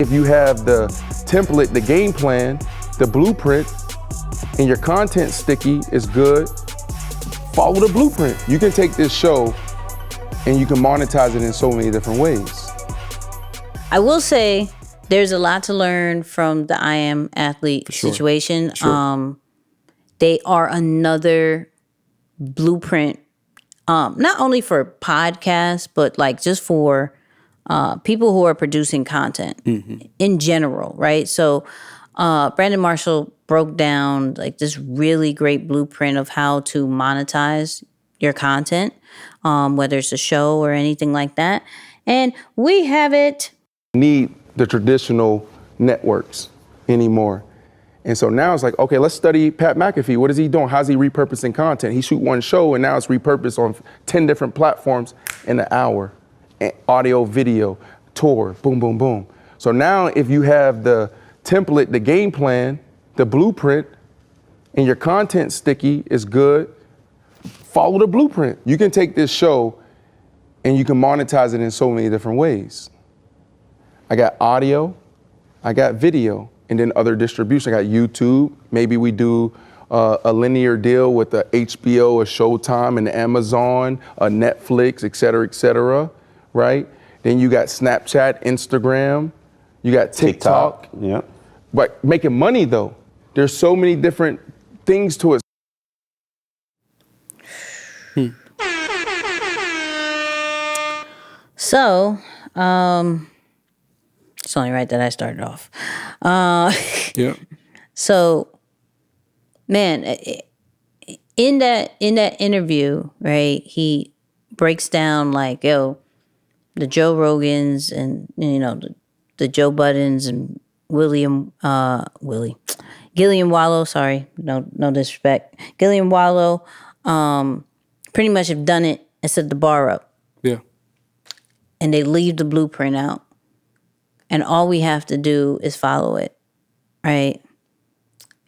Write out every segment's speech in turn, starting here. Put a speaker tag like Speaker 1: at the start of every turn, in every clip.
Speaker 1: If you have the template, the game plan, the blueprint, and your content sticky is good, follow the blueprint. You can take this show and you can monetize it in so many different ways.
Speaker 2: I will say there's a lot to learn from the I Am Athlete situation.
Speaker 1: Sure.
Speaker 2: They are another blueprint, not only for podcasts, but like just for people who are producing content in general, right? So Brandon Marshall broke down like this really great blueprint of how to monetize your content, whether it's a show or anything like that. And we have it.
Speaker 1: Need the traditional networks anymore. And so now it's like, okay, let's study Pat McAfee. What is he doing? How's he repurposing content? He shoot one show and now it's repurposed on 10 different platforms in an hour. Audio, video, tour, boom, boom, boom. So now if you have the template, the game plan, the blueprint, and your content sticky is good, follow the blueprint. You can take this show and you can monetize it in so many different ways. I got audio, I got video, and then other distribution. I got YouTube. Maybe we do a linear deal with the HBO, a Showtime, and Amazon, a Netflix, et cetera, right? Then you got Snapchat, Instagram, you got TikTok.
Speaker 3: Yeah.
Speaker 1: But making money though, there's so many different things to it.
Speaker 2: So, it's only right that I started off.
Speaker 4: Yeah.
Speaker 2: So, man, in that interview, right, he breaks down like, yo, the Joe Rogans and, you know, the Joe Buddens and Gillian Wallow, sorry, no disrespect. Gillian Wallow pretty much have done it and set the bar up.
Speaker 4: Yeah.
Speaker 2: And they leave the blueprint out. And all we have to do is follow it, right?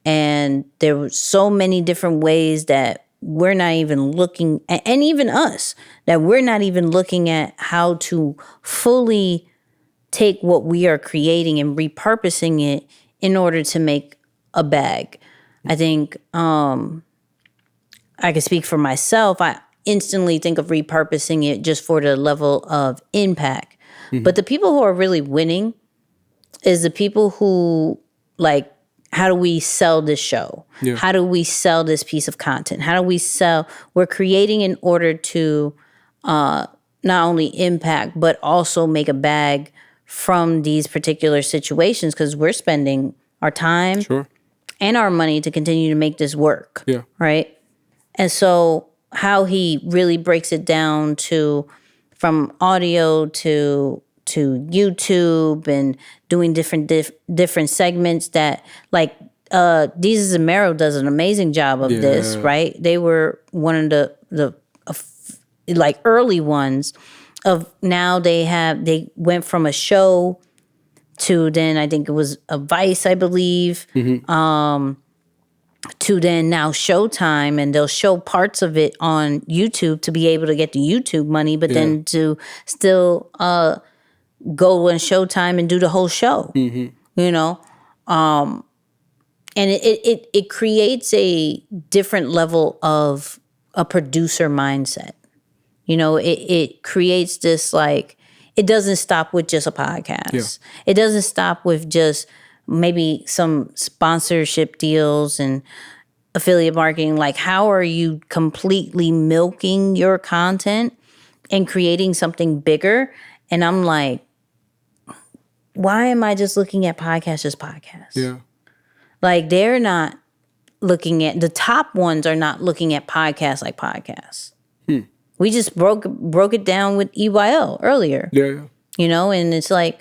Speaker 2: And there were so many different ways that we're not even looking, and even us, that we're not even looking at how to fully take what we are creating and repurposing it in order to make a bag. I think I can speak for myself. I instantly think of repurposing it just for the level of impact. But the people who are really winning is the people who, like, how do we sell this show?
Speaker 4: Yeah.
Speaker 2: How do we sell this piece of content? How do we sell? We're creating in order to not only impact, but also make a bag from these particular situations because we're spending our time and our money to continue to make this work.
Speaker 4: Yeah.
Speaker 2: Right? And so how he really breaks it down to from audio to YouTube and doing different segments that like Deezus and Mero does an amazing job of this, right? They were one of the like early ones of now they went from a show to then I think it was a Vice, I believe, to then now Showtime, and they'll show parts of it on YouTube to be able to get the YouTube money, but then to still go on Showtime and do the whole show, you know? And it creates a different level of a producer mindset. You know, it creates this like, it doesn't stop with just a podcast. Yeah. It doesn't stop with just maybe some sponsorship deals and affiliate marketing. Like, how are you completely milking your content and creating something bigger? And I'm like, why am I just looking at podcasts as podcasts?
Speaker 4: Yeah.
Speaker 2: Like, they're not looking at, the top ones are not looking at podcasts like podcasts. We just broke it down with EYL earlier.
Speaker 4: Yeah.
Speaker 2: You know, and it's like,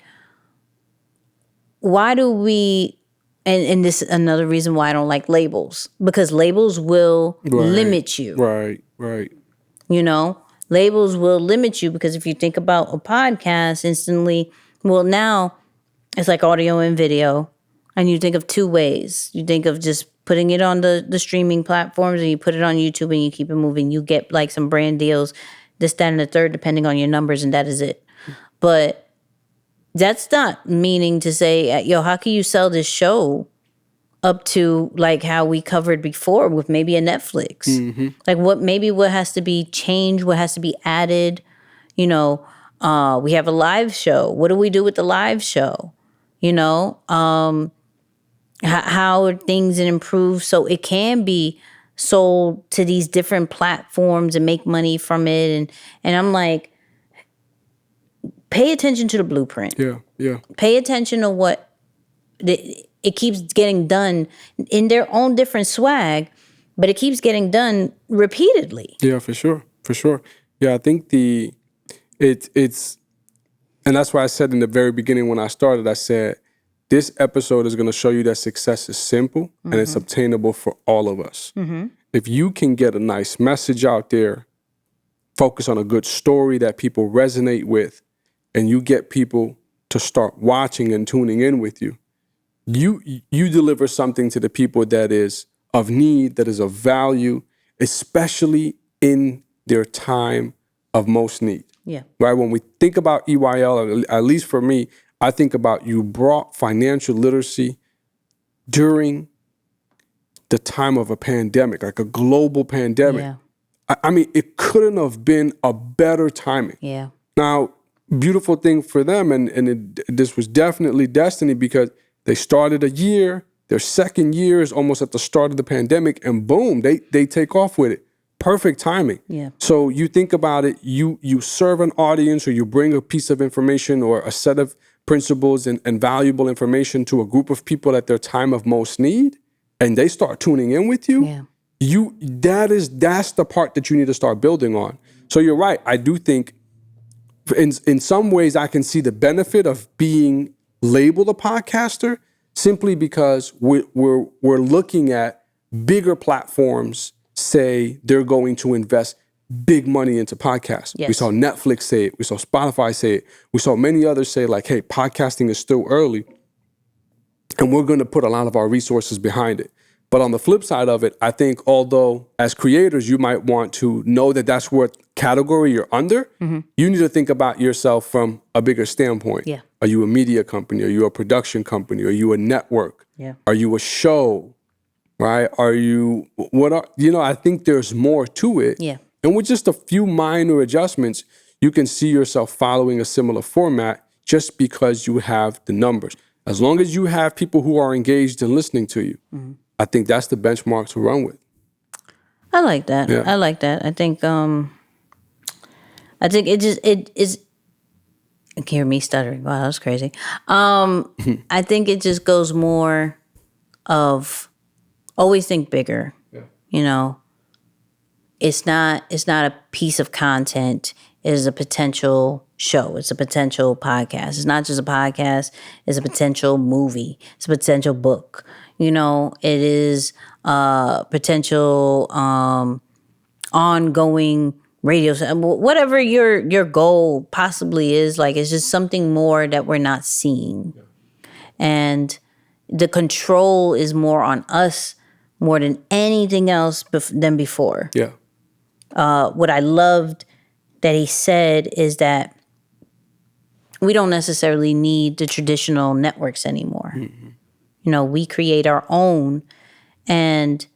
Speaker 2: why do we, and this is another reason why I don't like labels, because labels will limit you.
Speaker 4: Right.
Speaker 2: You know, labels will limit you because if you think about a podcast instantly, well, now it's like audio and video, and you think of two ways. You think of just putting it on the streaming platforms and you put it on YouTube and you keep it moving. You get like some brand deals, this, that, and the third, depending on your numbers, and that is it. But that's not meaning to say, yo, how can you sell this show up to like how we covered before with maybe a Netflix? Like what has to be changed, what has to be added? You know, we have a live show. What do we do with the live show? You know, how are things improved so it can be sold to these different platforms and make money from it? And I'm like, pay attention to the blueprint.
Speaker 4: Yeah.
Speaker 2: Pay attention to what it keeps getting done in their own different swag, but it keeps getting done repeatedly.
Speaker 4: Yeah, for sure. Yeah, I think it's, and that's why I said in the very beginning when I started, I said, this episode is going to show you that success is simple and it's obtainable for all of us. If you can get a nice message out there, focus on a good story that people resonate with, and you get people to start watching and tuning in with you, you deliver something to the people that is of need, that is of value, especially in their time of most need.
Speaker 2: Yeah.
Speaker 4: Right? When we think about EYL, at least for me, I think about you brought financial literacy during the time of a pandemic, like a global pandemic.
Speaker 2: Yeah.
Speaker 4: I mean, it couldn't have been a better timing.
Speaker 2: Yeah.
Speaker 4: Now, beautiful thing for them, and this was definitely destiny because they started a year, their second year is almost at the start of the pandemic, and boom, they take off with it. Perfect timing.
Speaker 2: Yeah.
Speaker 4: So you think about it, you serve an audience or you bring a piece of information or a set of principles and valuable information to a group of people at their time of most need, and they start tuning in with you.
Speaker 2: Yeah.
Speaker 4: That's the part that you need to start building on. So you're right. I do think in some ways I can see the benefit of being labeled a podcaster simply because we're looking at bigger platforms say they're going to invest big money into podcasts.
Speaker 2: Yes.
Speaker 4: We saw Netflix say it. We saw Spotify say it. We saw many others say like, hey, podcasting is still early and we're going to put a lot of our resources behind it. But on the flip side of it, I think although as creators, you might want to know that that's what category you're under, you need to think about yourself from a bigger standpoint.
Speaker 2: Yeah.
Speaker 4: Are you a media company? Are you a production company? Are you a network?
Speaker 2: Yeah.
Speaker 4: Are you a show? Right? I think there's more to it.
Speaker 2: Yeah.
Speaker 4: And with just a few minor adjustments, you can see yourself following a similar format just because you have the numbers. As long as you have people who are engaged and listening to you, I think that's the benchmark to run with.
Speaker 2: I like that.
Speaker 4: Yeah.
Speaker 2: I like that. I think it is. You can hear me stuttering. Wow, that was crazy. I think it just goes more of always think bigger.
Speaker 4: Yeah.
Speaker 2: You know, it's not a piece of content. It is a potential show. It's a potential podcast. It's not just a podcast. It's a potential movie. It's a potential book. You know, it is a potential ongoing radio, whatever your goal possibly is. Like, it's just something more that we're not seeing. Yeah. And the control is more on us more than anything else than before.
Speaker 4: Yeah.
Speaker 2: What I loved that he said is that we don't necessarily need the traditional networks anymore. Mm-hmm. You know, we create our own, and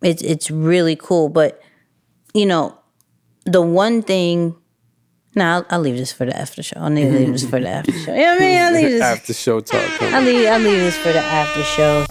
Speaker 2: it's really cool. But, you know, the one thing, I'll leave this for the after show. I'll leave this for the after show. You know what I mean? I'll leave this
Speaker 4: after show talk.
Speaker 2: I'll leave this for the after show.